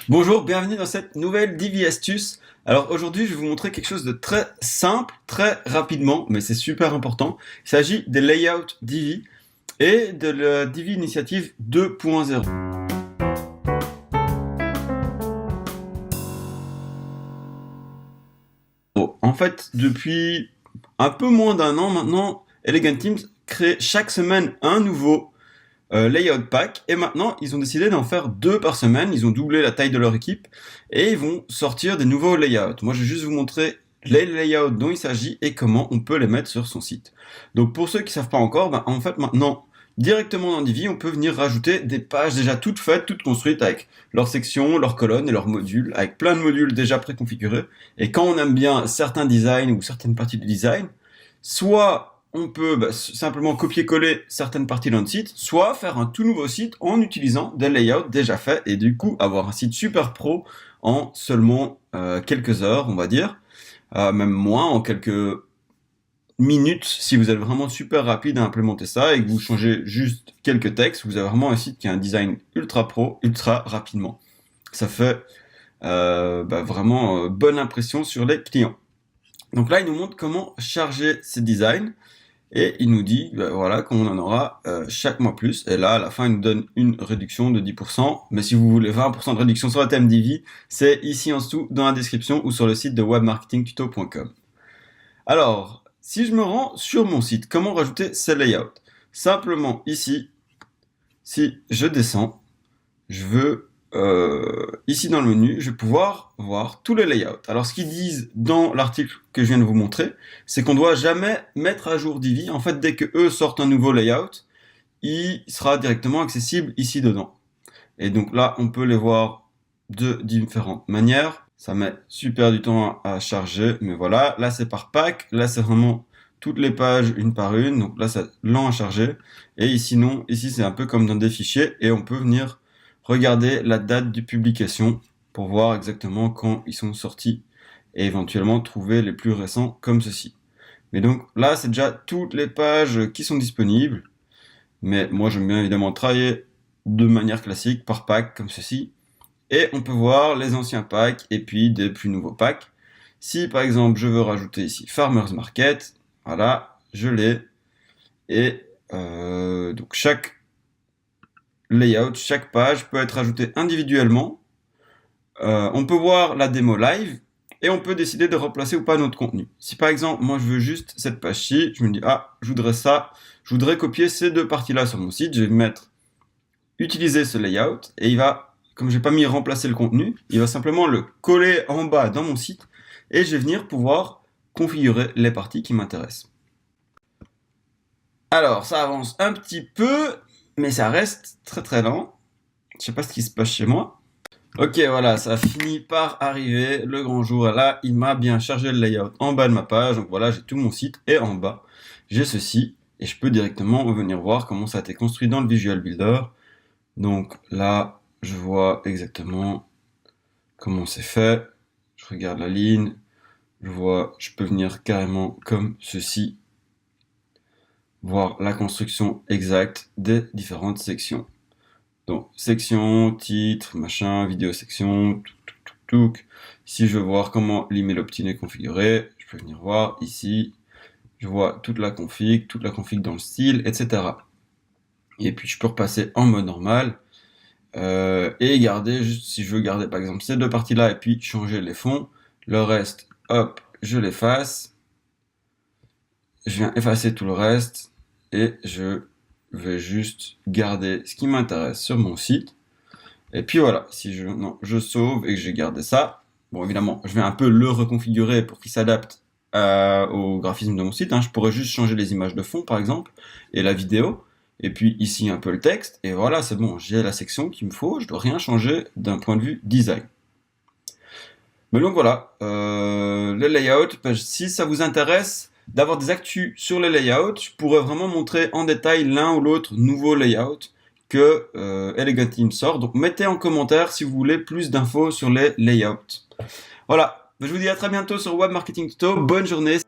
Bonjour, bienvenue dans cette nouvelle Divi Astuce. Alors aujourd'hui, je vais vous montrer quelque chose de très simple, très rapidement, mais c'est super important. Il s'agit des layouts Divi et de la Divi Initiative 2.0. En fait, depuis un peu moins d'un an maintenant, Elegant Teams crée chaque semaine un nouveau layout pack et maintenant ils ont décidé d'en faire 2 par semaine. Ils ont doublé la taille de leur équipe et ils vont sortir des nouveaux layouts. Moi je vais juste vous montrer les layouts dont il s'agit et comment on peut les mettre sur son site. Donc pour ceux qui savent pas encore, en fait maintenant directement dans Divi on peut venir rajouter des pages déjà toutes faites, toutes construites avec leurs sections, leurs colonnes et leurs modules, avec plein de modules déjà préconfigurés. Et quand on aime bien certains designs ou certaines parties du design, soit on peut simplement copier-coller certaines parties de notre site, soit faire un tout nouveau site en utilisant des layouts déjà faits et du coup avoir un site super pro en seulement quelques heures, on va dire, même moins, en quelques minutes, si vous êtes vraiment super rapide à implémenter ça et que vous changez juste quelques textes, vous avez vraiment un site qui a un design ultra pro, ultra rapidement. Ça fait vraiment bonne impression sur les clients. Donc là, il nous montre comment charger ces designs. Et il nous dit voilà qu'on en aura chaque mois plus. Et là, à la fin, il nous donne une réduction de 10%. Mais si vous voulez 20% de réduction sur le thème Divi, c'est ici en dessous dans la description ou sur le site de webmarketingtuto.com. Alors, si je me rends sur mon site, comment rajouter ces layouts? Simplement ici, si je descends, je veux ici dans le menu, je vais pouvoir voir tous les layouts. Alors ce qu'ils disent dans l'article que je viens de vous montrer, c'est qu'on ne doit jamais mettre à jour Divi. En fait, dès que eux sortent un nouveau layout, il sera directement accessible ici dedans. Et donc là, on peut les voir de différentes manières. Ça met super du temps à charger, mais voilà. Là, c'est par pack. Là, c'est vraiment toutes les pages une par une. Donc là, c'est lent à charger. Et ici, non. Ici, c'est un peu comme dans des fichiers. Et on peut venir regarder la date de publication pour voir exactement quand ils sont sortis et éventuellement trouver les plus récents comme ceci. Mais donc là, c'est déjà toutes les pages qui sont disponibles. Mais moi, j'aime bien évidemment travailler de manière classique par pack comme ceci. Et on peut voir les anciens packs et puis des plus nouveaux packs. Si par exemple, je veux rajouter ici Farmers Market, voilà, je l'ai. Et donc chaque layout, chaque page peut être ajoutée individuellement. On peut voir la démo live et on peut décider de remplacer ou pas notre contenu. Si par exemple, moi je veux juste cette page-ci, je me dis, ah, je voudrais ça, je voudrais copier ces deux parties-là sur mon site, je vais mettre utiliser ce layout et il va, comme j'ai pas mis remplacer le contenu, il va simplement le coller en bas dans mon site et je vais venir pouvoir configurer les parties qui m'intéressent. Alors, ça avance un petit peu, mais ça reste très très lent. Je sais pas ce qui se passe chez moi. Ok, voilà, ça finit par arriver, le grand jour. Là, il m'a bien chargé le layout en bas de ma page. Donc voilà, j'ai tout mon site et en bas, j'ai ceci. Et je peux directement venir voir comment ça a été construit dans le Visual Builder. Donc là, je vois exactement comment c'est fait. Je regarde la ligne. Je vois, je peux venir carrément comme ceci, voir la construction exacte des différentes sections. Donc, section, titre, machin, vidéo section, tout. Si je veux voir comment l'email opt-in est configuré, je peux venir voir ici. Je vois toute la config dans le style, etc. Et puis, je peux repasser en mode normal et garder, juste si je veux garder par exemple ces deux parties-là et puis changer les fonds. Le reste, hop, je l'efface. Je viens effacer tout le reste et je vais juste garder ce qui m'intéresse sur mon site. Et puis voilà, si je sauve et que j'ai gardé ça, bon évidemment, je vais un peu le reconfigurer pour qu'il s'adapte au graphisme de mon site. Je pourrais juste changer les images de fond par exemple, et la vidéo, et puis ici un peu le texte, et voilà, c'est bon, j'ai la section qu'il me faut, je dois rien changer d'un point de vue design. Mais donc voilà, les layouts, si ça vous intéresse d'avoir des actus sur les layouts, je pourrais vraiment montrer en détail l'un ou l'autre nouveau layout que Elegant Teams sort. Donc mettez en commentaire si vous voulez plus d'infos sur les layouts. Voilà, je vous dis à très bientôt sur Web Marketing Tuto. Bonne journée.